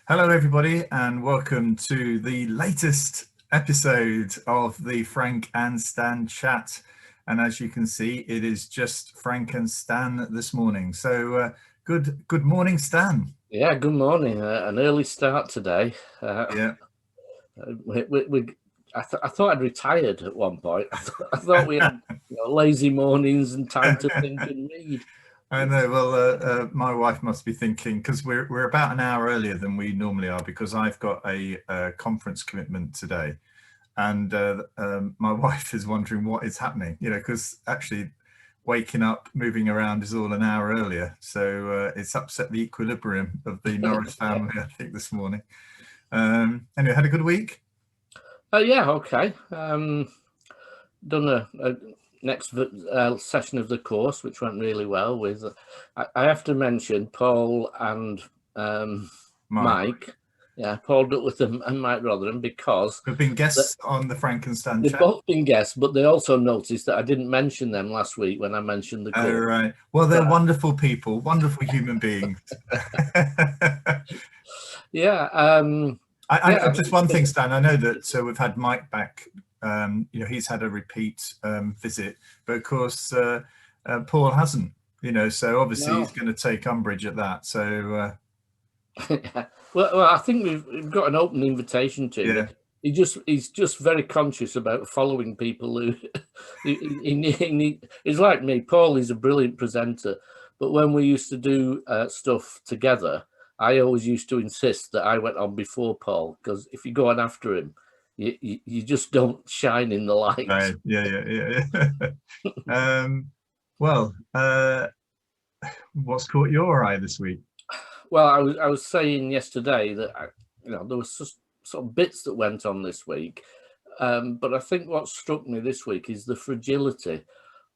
Hello everybody and welcome to the latest episode of the Frank and Stan chat. And as you can see, it is just Frank and Stan this morning. So good morning, Stan. Yeah, good morning. An early start today. Yeah. I thought I'd retired at one point. I thought we had lazy mornings and time to think and read. I know. Well, my wife must be thinking, because we're about an hour earlier than we normally are, because I've got a conference commitment today, and my wife is wondering what is happening. Because actually, waking up, moving around is all an hour earlier, so it's upset the equilibrium of the Norris family, I think, this morning. Anyway, had a good week? Yeah, okay. Done a next session of the course, which went really well. With I have to mention Paul and Mike. Yeah, Paul Duckworth and Mike Rotherham, because they've been guests on the Frank and Stan they've chat. both been guests, but they also noticed that I didn't mention them last week when I mentioned the course. Oh, right. Well, they're wonderful people, wonderful human beings. Yeah. Just one thing, Stan. I know that we've had Mike back. He's had a repeat visit, but of course Paul hasn't. So obviously he's going to take umbrage at that. So well, I think we've got an open invitation to him. Yeah. He's just very conscious about following people who he's like me. Paul is a brilliant presenter, but when we used to do stuff together, I always used to insist that I went on before Paul, because if you go on after him, you just don't shine in the light. Right. Yeah. Well, what's caught your eye this week? Well, I was saying yesterday that there was just sort of bits that went on this week, but I think what struck me this week is the fragility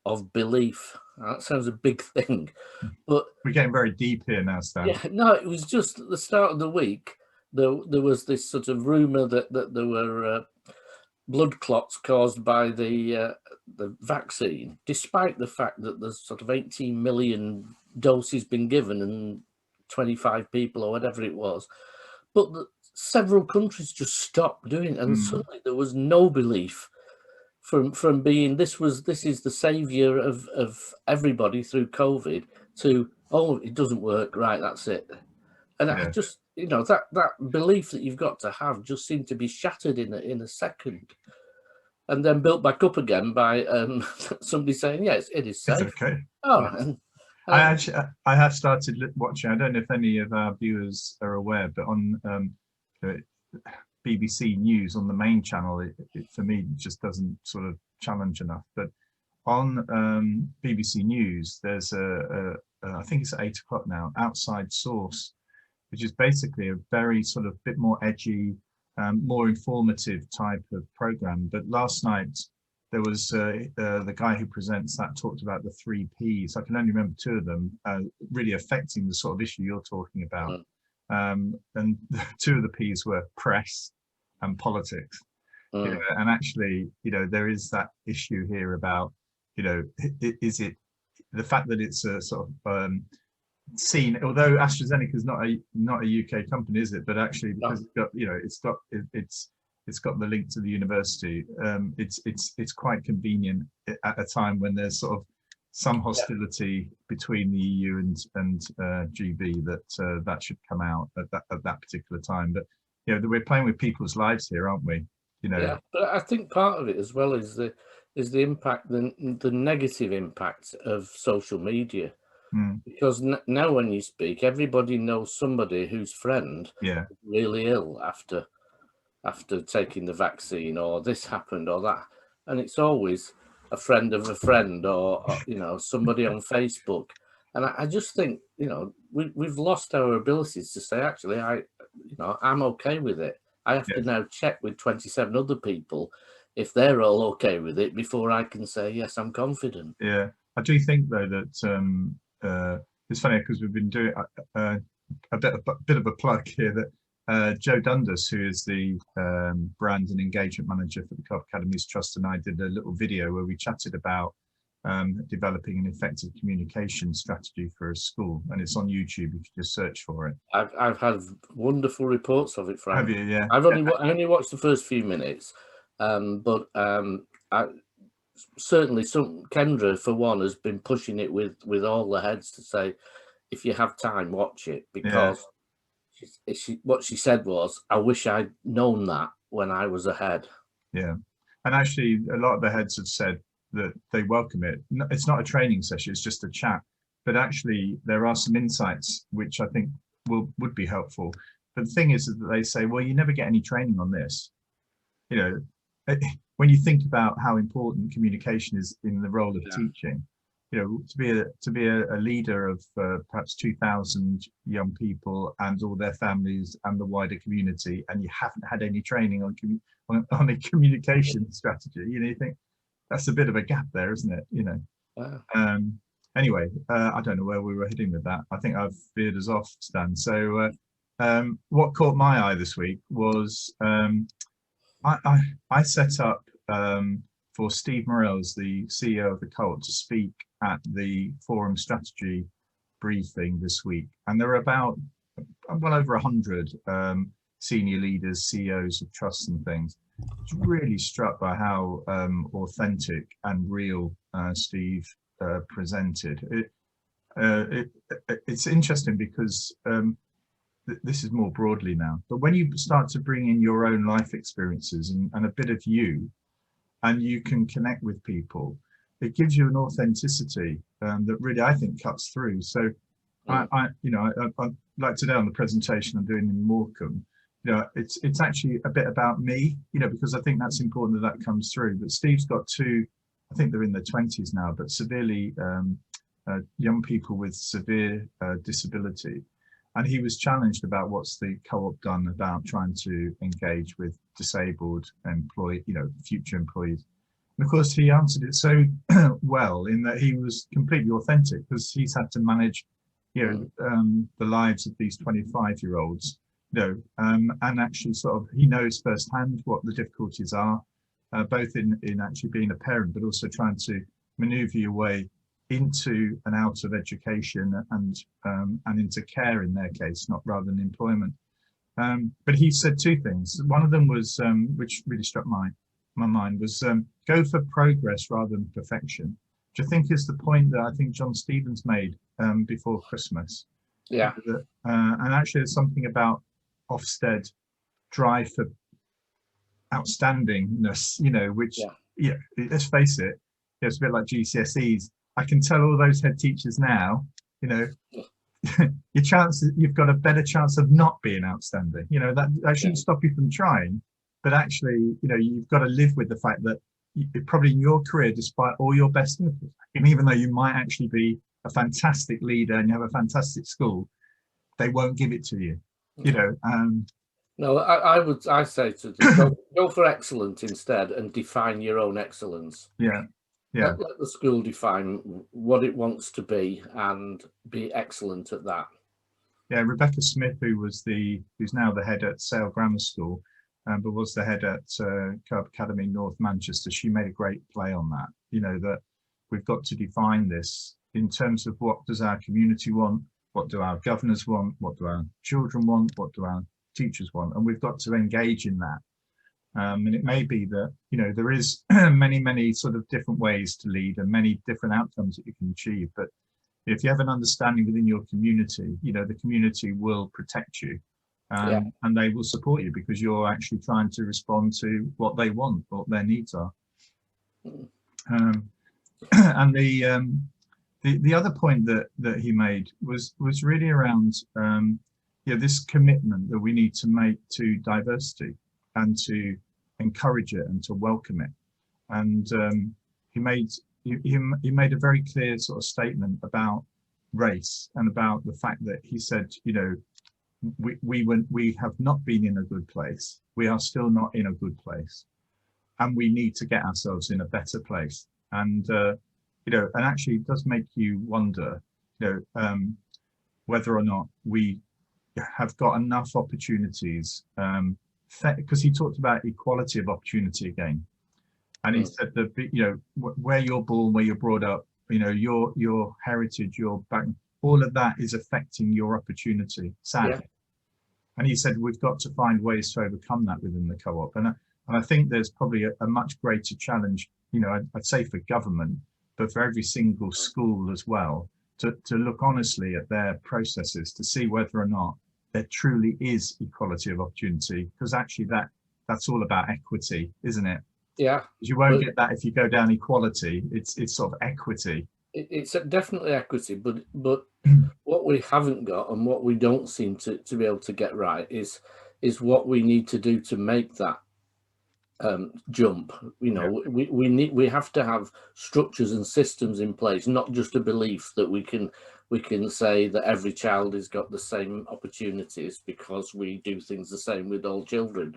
of belief. That sounds a big thing, but we're getting very deep here now, Stan. Yeah, no, it was just at the start of the week. There was this sort of rumor that there were blood clots caused by the vaccine, despite the fact that there's sort of 18 million doses been given and 25 people or whatever it was, but several countries just stopped doing it, and suddenly there was no belief from being this is the savior of everybody through COVID to, oh, it doesn't work, right, that's it. And I just that belief that you've got to have just seemed to be shattered in a second, and then built back up again by somebody saying, yes, it is safe. It's okay. Oh, I have started watching. I don't know if any of our viewers are aware, but on BBC News on the main channel, it for me just doesn't sort of challenge enough. But on BBC News, there's I think it's at 8 o'clock now, Outside Source, which is basically a very sort of bit more edgy, more informative type of program. But last night there was the guy who presents that talked about the 3 Ps. I can only remember 2 of them really affecting the sort of issue you're talking about. And 2 of the Ps were press and politics. And actually, there is that issue here about, is it the fact that it's a sort of seen, although AstraZeneca is not a UK company, is it? But actually, because it's got the link to the university, it's quite convenient at a time when there's sort of some hostility between the EU and GB that should come out at that particular time. But we're playing with people's lives here, aren't we? Yeah, but I think part of it as well is the impact, the negative impact of social media. Because now when you speak, everybody knows somebody whose friend is really ill after taking the vaccine, or this happened or that, and it's always a friend of a friend, or somebody on Facebook. And I just think we've lost our abilities to say, actually, I'm okay with it. I have to now check with 27 other people if they're all okay with it before I can say, yes, I'm confident. Yeah, I do think though that it's funny because we've been doing a bit of a plug here that Joe Dundas, who is the brand and engagement manager for the Cov Academies Trust, and I did a little video where we chatted about developing an effective communication strategy for a school, and it's on YouTube if you just search for it. I've had wonderful reports of it, Frank. Have you? Yeah. I only watched the first few minutes, but certainly Kendra, for one, has been pushing it with all the heads to say, if you have time, watch it, because what she said was, I wish I'd known that when I was ahead. Yeah, and actually a lot of the heads have said that they welcome it. It's not a training session, it's just a chat, but actually there are some insights which I think would be helpful. But the thing is that they say, well, you never get any training on this. You know, when you think about how important communication is in the role of teaching, you know, to be a leader of perhaps 2,000 young people and all their families and the wider community, and you haven't had any training on a communication strategy, you know, you think that's a bit of a gap there, isn't it? You know. Anyway, I don't know where we were heading with that. I think I've veered us off, Stan. So what caught my eye this week was I set up for Steve Morells, the CEO of the Cult, to speak at the Forum Strategy briefing this week, and there are about well over 100 senior leaders, CEOs of trusts and things. I was really struck by how authentic and real Steve presented. It's interesting because this is more broadly now, but when you start to bring in your own life experiences and a bit of you, and you can connect with people, it gives you an authenticity that really, I think, cuts through. So I like today on the presentation I'm doing in Morecambe, you know, it's actually a bit about me, you know, because I think that's important that comes through. But Steve's got two, I think they're in their 20s now, but severely young people with severe disability. And he was challenged about what's the co-op done about trying to engage with disabled future employees. And of course, he answered it so well in that he was completely authentic, because he's had to manage, you know, the lives of these 25-year-olds, you know, and actually sort of he knows firsthand what the difficulties are, both in actually being a parent, but also trying to maneuver your way into and out of education and into care in their case, not rather than employment. But he said two things. One of them was, which really struck my mind, was go for progress rather than perfection, which I think is the point that I think John Stevens made before Christmas. Yeah. And actually there's something about Ofsted drive for outstandingness, you know, which, let's face it, it's a bit like GCSEs. I can tell all those head teachers now, you know, you've got a better chance of not being outstanding. You know, that shouldn't stop you from trying, but actually, you know, you've got to live with the fact that probably in your career, despite all your best efforts, and even though you might actually be a fantastic leader and you have a fantastic school, they won't give it to you, you know. No, I say to them, go for excellent instead and define your own excellence. Yeah. Let the school define what it wants to be and be excellent at that. Yeah, Rebecca Smith, who's now the head at Sale Grammar School, but was the head at Co-op Academy North Manchester, she made a great play on that. You know, that we've got to define this in terms of what does our community want, what do our governors want, what do our children want, what do our teachers want, and we've got to engage in that. And it may be that, you know, there is many sort of different ways to lead and many different outcomes that you can achieve. But if you have an understanding within your community, you know, the community will protect you and they will support you because you're actually trying to respond to what they want, what their needs are. And the other point that he made was really around this commitment that we need to make to diversity and to encourage it and to welcome it. And he made a very clear sort of statement about race and about the fact that he said, you know, we have not been in a good place. We are still not in a good place, and we need to get ourselves in a better place. And you know, and actually it does make you wonder, you know, whether or not we have got enough opportunities, because he talked about equality of opportunity again. And he said that, you know, where you're born, where you're brought up, you know, your heritage, your back, all of that is affecting your opportunity, sadly. Yeah. And he said we've got to find ways to overcome that within the co-op. And I think there's probably a much greater challenge, you know, I'd say for government, but for every single school as well, to look honestly at their processes to see whether or not there truly is equality of opportunity, because actually that's all about equity, isn't it? Yeah. You won't get that if you go down equality. It's sort of equity. It's definitely equity, but what we haven't got and what we don't seem to be able to get right is what we need to do to make that jump. You know, yeah. we have to have structures and systems in place, not just a belief that we can say that every child has got the same opportunities because we do things the same with all children.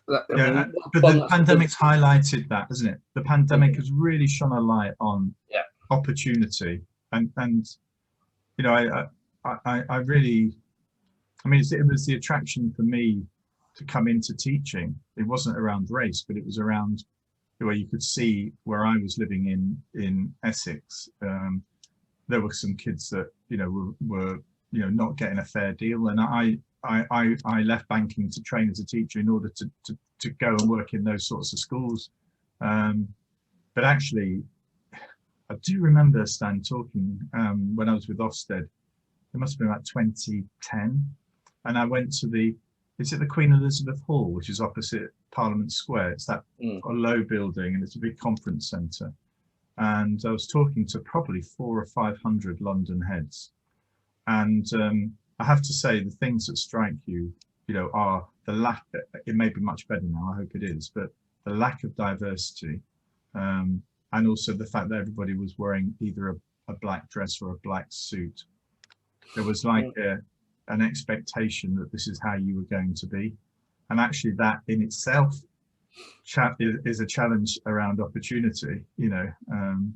But the pandemic's highlighted that, hasn't it? The pandemic has really shone a light on opportunity, and you know, I really, I mean, it was the attraction for me to come into teaching. It wasn't around race, but it was around where you could see where I was living in Essex. There were some kids that, you know, were you know, not getting a fair deal, and I left banking to train as a teacher in order to go and work in those sorts of schools. But actually, I do remember Stan talking when I was with Ofsted. It must have been about 2010, and I went to is it the Queen Elizabeth Hall, which is opposite Parliament Square? It's that low building, and it's a big conference centre. And I was talking to probably 400 or 500 London heads, and I have to say, the things that strike you, you know, are the lack. It may be much better now, I hope it is, but the lack of diversity, and also the fact that everybody was wearing either a black dress or a black suit. There was like an expectation that this is how you were going to be, and actually that in itself is a challenge around opportunity. You know,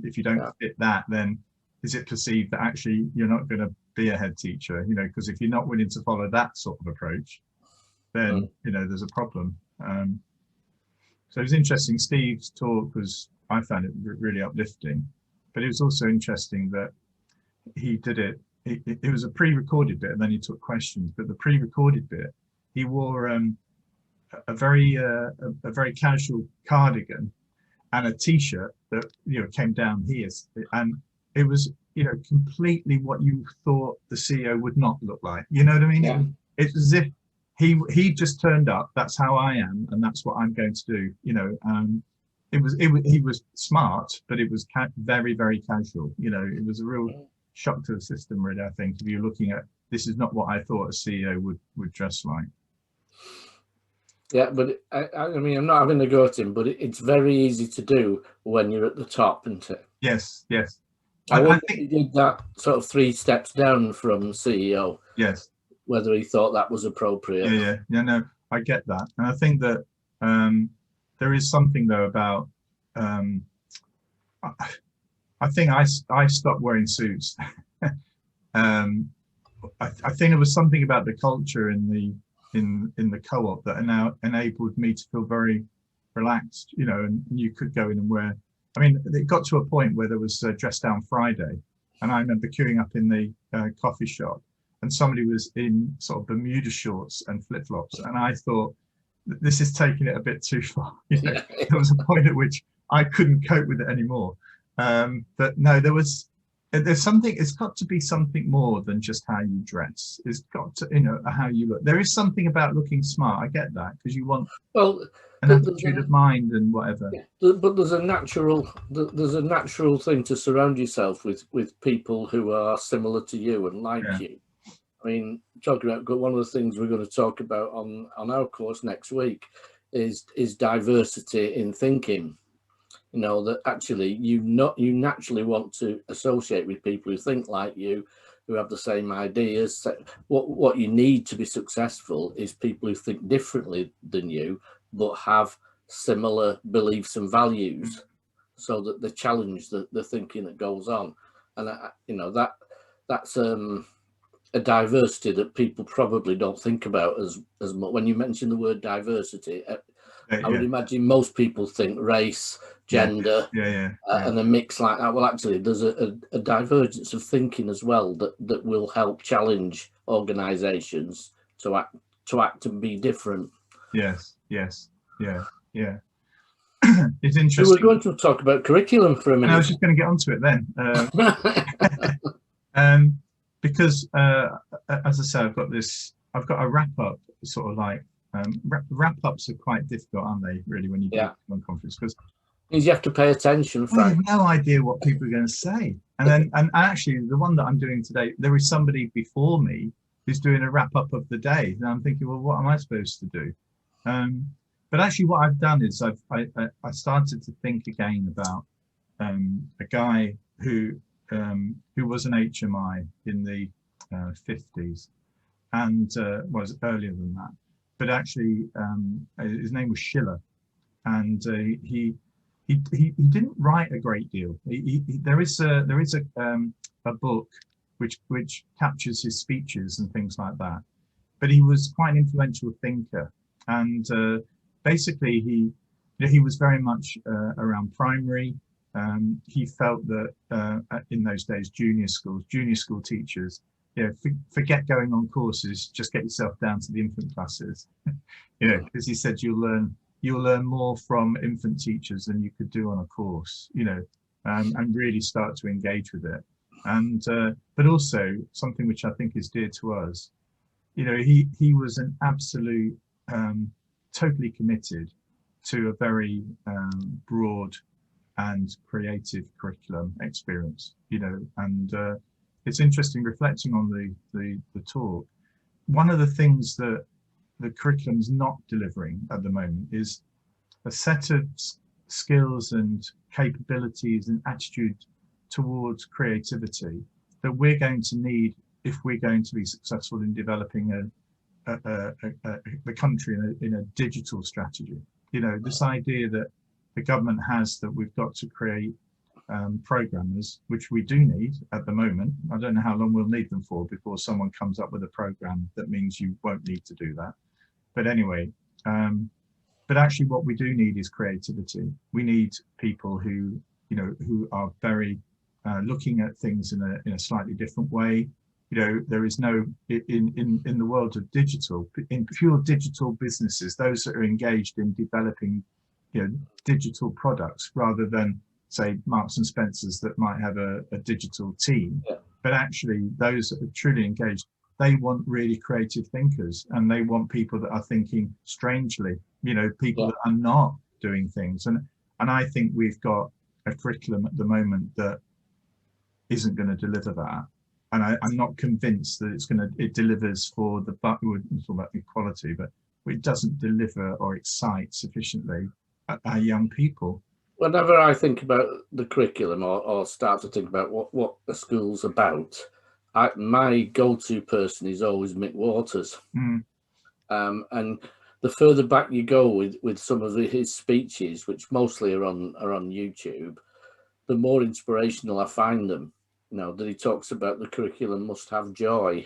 if you don't fit that, then is it perceived that actually you're not going to be a head teacher? You know, because if you're not willing to follow that sort of approach, then you know there's a problem. So it was interesting. Steve's talk I found it really uplifting, but it was also interesting that he did it. It was a pre-recorded bit, and then he took questions. But the pre-recorded bit, he wore a very casual cardigan and a t-shirt that, you know, came down here, and it was, you know, completely what you thought the CEO would not look like. You know what I mean? Yeah. It's as if he just turned up. That's how I am, and that's what I'm going to do. You know, he was smart, but it was very, very casual. You know, it was a real shock to the system, really. I think if you're looking at this is not what I thought a CEO would dress like. Yeah, but I mean, I'm not having a go at him, but it's very easy to do when you're at the top, isn't it? Yes, yes. I wonder if he did that sort of 3 steps down from CEO. Yes. Whether he thought that was appropriate. Yeah. No, I get that, and I think that there is something though about. I think I stopped wearing suits. I think there was something about the culture in the co-op that now enabled me to feel very relaxed, you know, and you could go in and wear. I mean, it got to a point where there was Dress Down Friday, and I remember queuing up in the coffee shop, and somebody was in sort of Bermuda shorts and flip-flops, and I thought, this is taking it a bit too far. You know, there was a point at which I couldn't cope with it anymore. But no, there's something. It's got to be something more than just how you dress. It's got to, you know, how you look. There is something about looking smart. I get that, because you want an attitude of mind and whatever. But there's a natural thing to surround yourself with people who are similar to you and like you. I mean, talking about one of the things we're going to talk about on our course next week is diversity in thinking. You know, that actually you naturally want to associate with people who think like you, who have the same ideas. What you need to be successful is people who think differently than you, but have similar beliefs and values, so that they challenge the thinking that goes on. And you know, that's a diversity that people probably don't think about as much. When you mention the word diversity, I would imagine most people think race, gender, yeah. and a mix like that. Well, actually, there's a divergence of thinking as well that will help challenge organisations to act and be different. Yes, yeah. It's interesting. We were going to talk about curriculum for a minute. And I was just going to get onto it then. Because as I say, I've got a wrap up, sort of like wrap ups are quite difficult, aren't they? Really, when you do one conference, because you have to pay attention. I have no idea what people are going to say, and actually the one that I'm doing today, there is somebody before me who's doing a wrap up of the day, and I'm thinking, well, what am I supposed to do? But actually, what I've done is I started to think again about a guy who was an HMI in the 50s, and was earlier than that. But actually, his name was Schiller, and he didn't write a great deal. There is a book which captures his speeches and things like that. But he was quite an influential thinker, and basically he was very much around primary. He felt that in those days, junior school teachers, forget going on courses, just get yourself down to the infant classes. Because he said you'll learn more from infant teachers than you could do on a course, and really start to engage with it. And but also something which I think is dear to us, he was an absolute totally committed to a very broad and creative curriculum experience, and it's interesting reflecting on the talk. One of the things that the curriculum's not delivering at the moment is a set of skills and capabilities and attitude towards creativity that we're going to need if we're going to be successful in developing the country in a digital strategy. This idea that the government has that we've got to create programmers, which we do need at the moment. I don't know how long we'll need them for before someone comes up with a program that means you won't need to do that. But anyway, but actually what we do need is creativity. We need people who are very looking at things in a slightly different way. There is no, in the world of digital, in pure digital businesses, those that are engaged in developing digital products rather than, say, Marks and Spencers that might have a digital team. But actually those that are truly engaged, they want really creative thinkers, and they want people that are thinking strangely, people that are not doing things. And I think we've got a curriculum at the moment that isn't going to deliver that. And I'm not convinced that it delivers for we wouldn't talk about equality, but it doesn't deliver or excite sufficiently our young people. Whenever I think about the curriculum or start to think about what the school's about, my go-to person is always Mick Waters. And the further back you go with some of his speeches, which mostly are on YouTube, the more inspirational I find them. That he talks about the curriculum must have joy.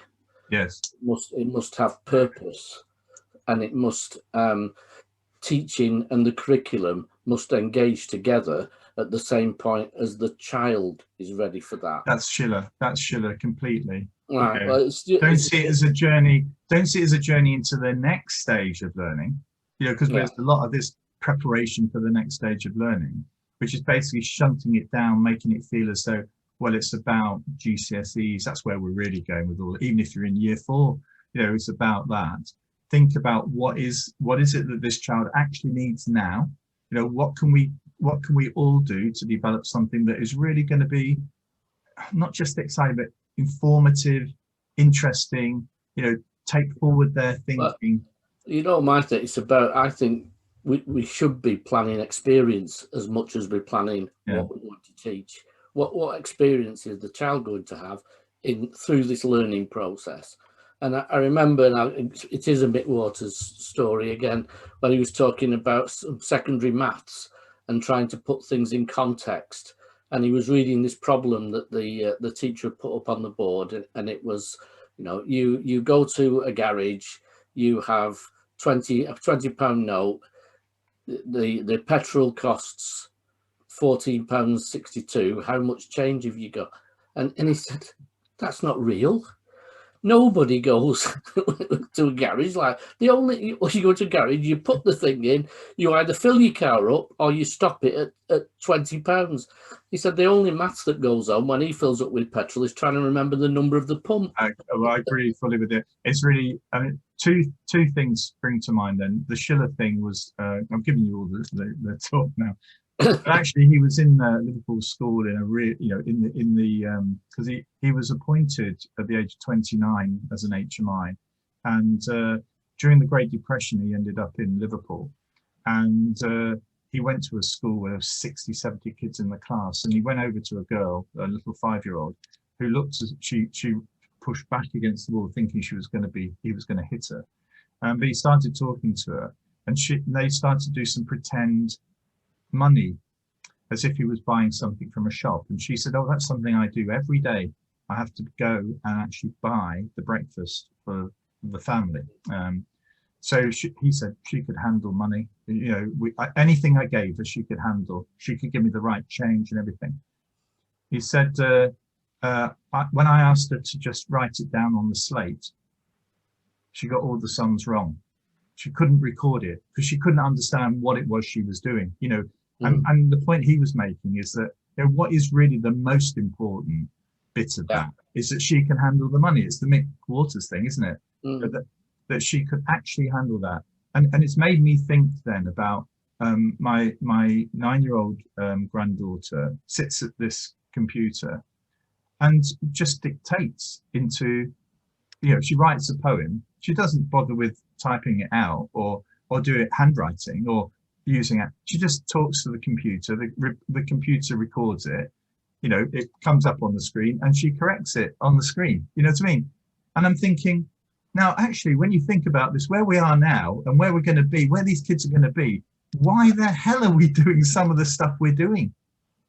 Yes. It must have purpose, and it must teaching and the curriculum must engage together at the same point as the child is ready for that. That's Schiller completely. Right. Well, don't see it as a journey. Don't see it as a journey into the next stage of learning. Because there's a lot of this preparation for the next stage of learning, which is basically shunting it down, making it feel as though, well, it's about GCSEs. That's where we're really going with all. Even if you're in year 4, it's about that. Think about what is it that this child actually needs now. What can we all do to develop something that is really going to be not just exciting, but informative, interesting. Take forward their thinking. Martha, it's about. I think we should be planning experience as much as we're planning what we want to teach. What experience is the child going to have through this learning process? And I remember now, it is a Mick Waters story again, when he was talking about some secondary maths and trying to put things in context. And he was reading this problem that the teacher put up on the board, and it was, you go to a garage, you have a £20 note, the petrol costs £14.62. How much change have you got? And he said, that's not real. Nobody goes to a garage. Like, when you go to a garage, you put the thing in, you either fill your car up or you stop it at £20. He said the only maths that goes on when he fills up with petrol is trying to remember the number of the pump. I agree fully with it. It's really, I mean, two things spring to mind then. The Schiller thing was, I'm giving you all the talk now. But actually, he was in Liverpool school in a because he was appointed at the age of 29 as an HMI, and during the Great Depression, he ended up in Liverpool, and he went to a school where there was 60, 70 kids in the class, and he went over to a girl, a little 5-year-old, who looked as she pushed back against the wall, thinking he was going to hit her, but he started talking to her, and they started to do some pretend money as if he was buying something from a shop, and she said, oh, that's something I do every day. I have to go and actually buy the breakfast for the family. So he said she could handle money, anything I gave her she could handle. She could give me the right change and everything. He said when I asked her to just write it down on the slate, she got all the sums wrong. She couldn't record it because she couldn't understand what it was she was doing, and the point he was making is that what is really the most important bit of that is that she can handle the money. It's the Mick Waters thing, isn't it? That she could actually handle that. And it's made me think then about my 9-year-old granddaughter sits at this computer and just dictates into, she writes a poem. She doesn't bother with typing it out or do it handwriting or using it. She just talks to the computer. The computer records it. It comes up on the screen and she corrects it on the screen. You know what I mean? And I'm thinking, now, actually, when you think about this, where we are now and where we're going to be, where these kids are going to be, why the hell are we doing some of the stuff we're doing?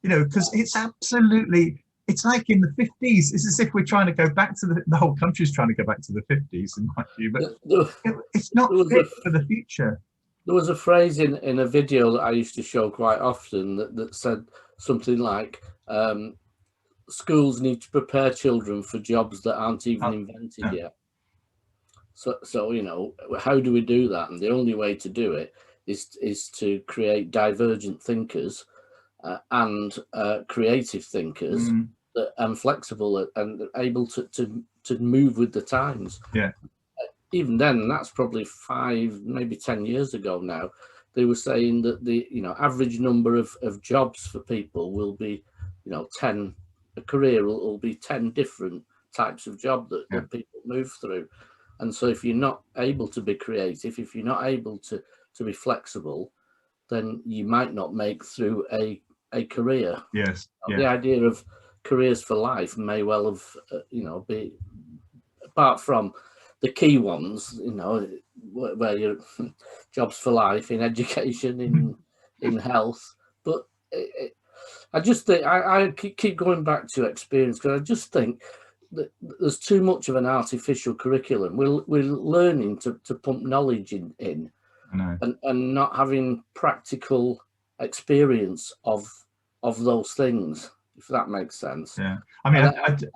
Because it's absolutely, it's like in the 50s. It's as if we're trying to go back to the whole country's trying to go back to the 50s, in my view, but it's not fit for the future. There was a phrase in a video that I used to show quite often that said something like, schools need to prepare children for jobs that aren't even invented yet. So how do we do that? And the only way to do it is to create divergent thinkers and creative thinkers and flexible and able to move with the times. Yeah. Even then, that's probably 5, maybe 10 years ago now, they were saying that the average number of jobs for people will be 10. A career will be 10 different types of job that people move through. And so if you're not able to be creative, if you're not able to be flexible, then you might not make through a career. Yes. The idea of careers for life may well have be, apart from the key ones, where you're jobs for life in education, in health. But I just think I keep going back to experience, because I just think that there's too much of an artificial curriculum. We're learning to pump knowledge in and not having practical experience of those things, if that makes sense. Yeah, I mean,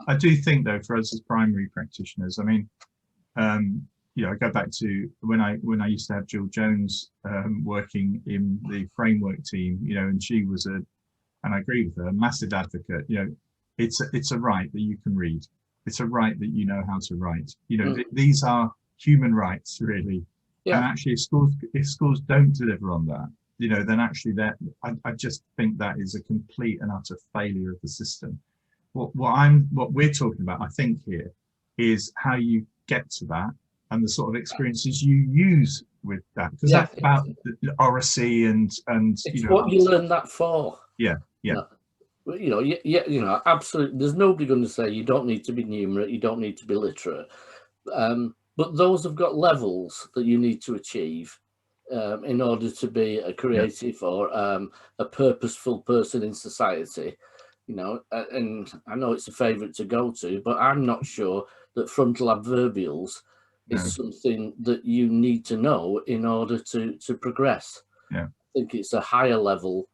I do think though, for us as primary practitioners, I mean, I go back to when I used to have Jill Jones working in the framework team, and she was and I agree with her, a massive advocate. It's a right that you can read. It's a right that you know how to write. These are human rights, really. Yeah. And actually, if schools don't deliver on that, then actually I just think that is a complete and utter failure of the system. What we're talking about, I think, here is how you get to that and the sort of experiences you use with that, because that's about the oracy and it's what you learn that for. Yeah. Absolutely. There's nobody going to say you don't need to be numerate, you don't need to be literate. But those have got levels that you need to achieve in order to be a creative or a purposeful person in society. And I know it's a favourite to go to, but I'm not sure that frontal adverbials is something that you need to know in order to progress. Yeah. think it's a higher level.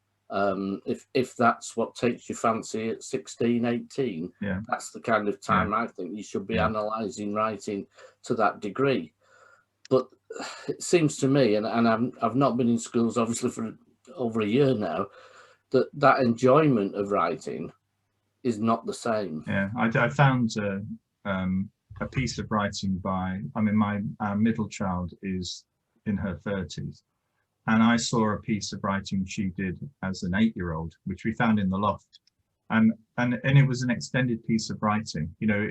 If that's what takes your fancy at 16, 18, Yeah. that's the kind of time I think you should be analysing writing to that degree. But it seems to me, and I've not been in schools obviously for over a year now, that enjoyment of writing is not the same. Yeah, I found a piece of writing by, I mean, my middle child is in her 30s, and I saw a piece of writing she did as an 8-year-old, which we found in the loft, and it was an extended piece of writing. You know,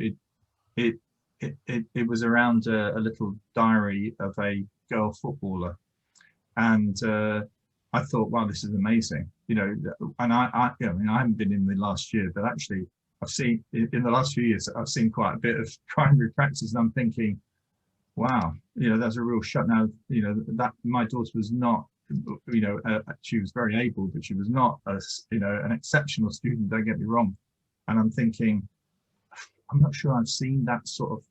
it was around a little diary of a girl footballer, and I thought, wow, this is amazing. You know, and I mean, I haven't been in the last year, but actually I've seen in the last few years, I've seen quite a bit of primary practice, and I'm thinking, wow, you know, that's a real shut. Now, you know, that my daughter was not, you know, she was very able, but she was not you know, an exceptional student, don't get me wrong. And I'm thinking, I'm not sure I've seen that sort of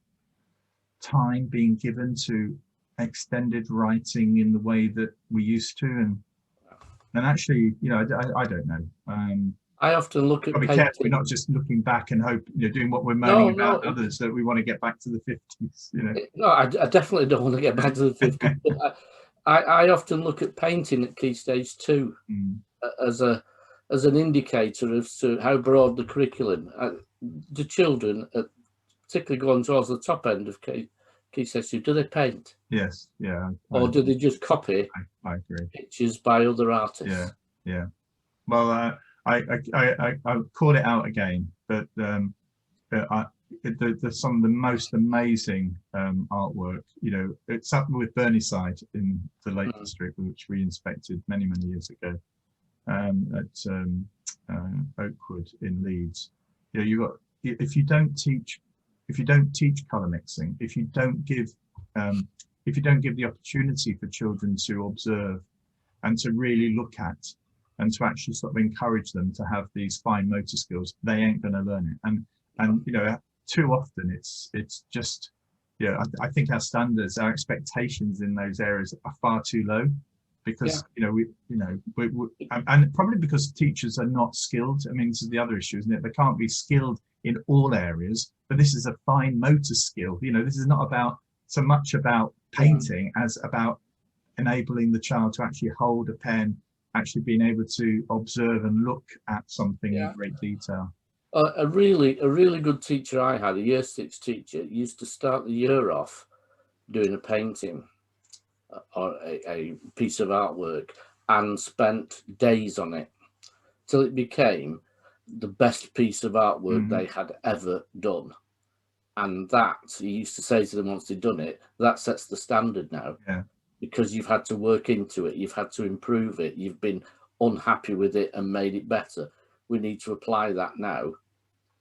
time being given to extended writing in the way that we used to. And actually, you know, I don't know. I often look at be careful we're not just looking back and hope, you know, doing what we're moaning about others, that we want to get back to the 50s, you know. No, I definitely don't want to get back to the 50s. But I often look at painting at Key Stage 2 as an indicator as to how broad the curriculum. The children, particularly going towards the top end of Key Stage 2, do they paint? Yes, yeah. Or do they just copy I agree. pictures by other artists? Yeah. Well, I call it out again, but some of the most amazing artwork, you know, it's up with Burnieside in the Lake District, which we inspected many years ago, at Oakwood in Leeds. You know, you got, if you don't teach colour mixing, if you don't give the opportunity for children to observe and to really look at, and to actually sort of encourage them to have these fine motor skills, they ain't going to learn it. And you know, too often it's just, yeah, I think our standards, our expectations in those areas are far too low, because you know, we and probably because teachers are not skilled. I mean, this is the other issue, isn't it? They can't be skilled in all areas, but this is a fine motor skill. You know, this is not about so much about painting as about enabling the child to actually hold a pen, actually being able to observe and look at something in great detail. A really good teacher I had, a year 6 teacher, used to start the year off doing a painting or a piece of artwork and spent days on it till it became the best piece of artwork they had ever done. And that, he used to say to them once they'd done it, that sets the standard now. Because you've had to work into it, you've had to improve it, you've been unhappy with it and made it better. We need to apply that now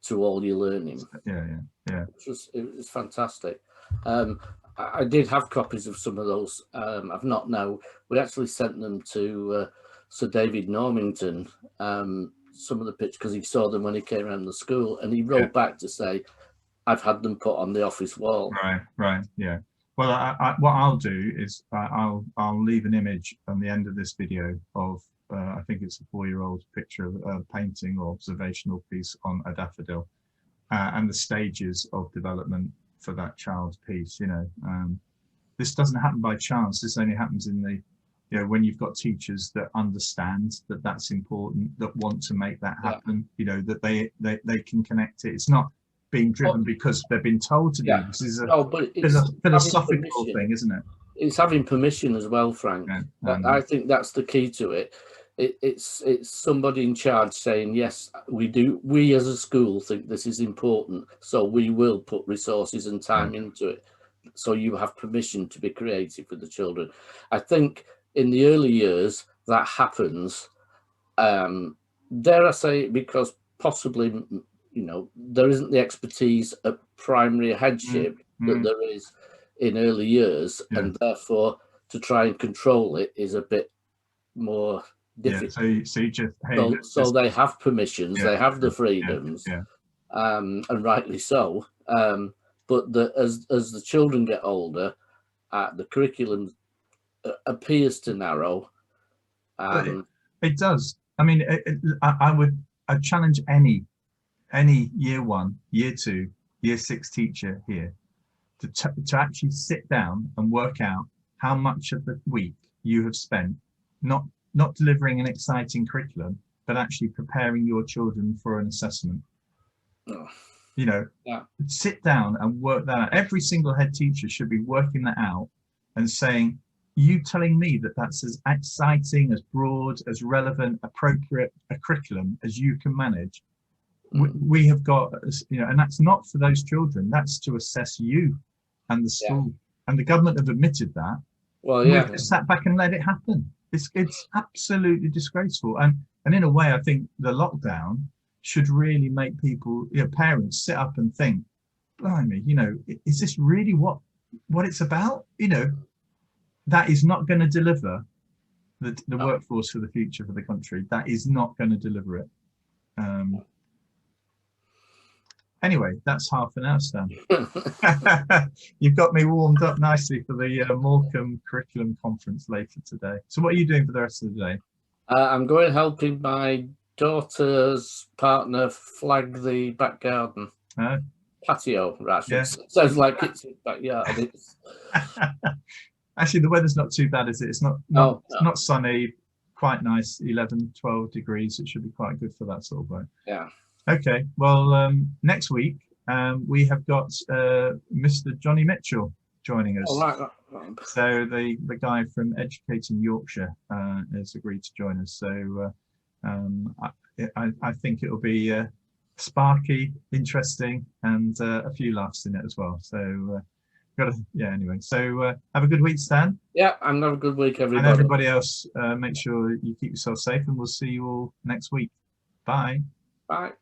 to all your learning. Yeah. It was fantastic. I did have copies of some of those. I've not now. We actually sent them to Sir David Normington, some of the pictures, because he saw them when he came around the school, and he wrote back to say, I've had them put on the office wall. Right, yeah. Well, what I'll do is I'll leave an image on the end of this video of I think it's a 4-year-old picture of a painting or observational piece on a daffodil, and the stages of development for that child's piece. You know, this doesn't happen by chance. This only happens in the, you know, when you've got teachers that understand that that's important, that want to make that happen. You know, that they can connect it. It's not being driven because they've been told to do this. Is a philosophical thing, isn't it? It's having permission as well, Frank. I think that's the key to it. It's somebody in charge saying, yes, we as a school think this is important, so we will put resources and time into it, so you have permission to be creative with the children. I think in the early years that happens, dare I say, because possibly, you know, there isn't the expertise at primary headship that there is in early years, and therefore to try and control it is a bit more difficult. So you just so they have permissions, they have the freedoms, and rightly so. But as the children get older, the curriculum appears to narrow, It does. I mean, I'd challenge any year 1, year 2, year 6 teacher here to actually sit down and work out how much of the week you have spent not delivering an exciting curriculum, but actually preparing your children for an assessment. Oh. You know, sit down and work that out. Every single head teacher should be working that out and saying, you telling me that that's as exciting, as broad, as relevant, appropriate a curriculum as you can manage. We have got, you know, and that's not for those children, that's to assess you and the school. And the government have admitted that. Well, yeah. We've just sat back and let it happen. It's absolutely disgraceful. And in a way, I think the lockdown should really make people, you know, parents sit up and think, blimey, you know, is this really what it's about? You know, that is not going to deliver the workforce for the future for the country. That is not going to deliver it. Anyway, that's half an hour, Stan. You've got me warmed up nicely for the Morecambe Curriculum Conference later today. So what are you doing for the rest of the day? I'm going helping my daughter's partner flag the back garden. Patio, right? Yeah. Sounds like it's his backyard. Actually, the weather's not too bad, is it? It's not sunny, quite nice, 11, 12 degrees. It should be quite good for that sort of work. Yeah. Okay, well, next week we have got Mr. Johnny Mitchell joining us. Oh, right. So the guy from Educating Yorkshire has agreed to join us. So I think it will be sparky, interesting, and a few laughs in it as well. So anyway. So have a good week, Stan. Yeah, and have a good week, everybody. And everybody else, make sure you keep yourself safe, and we'll see you all next week. Bye. Bye.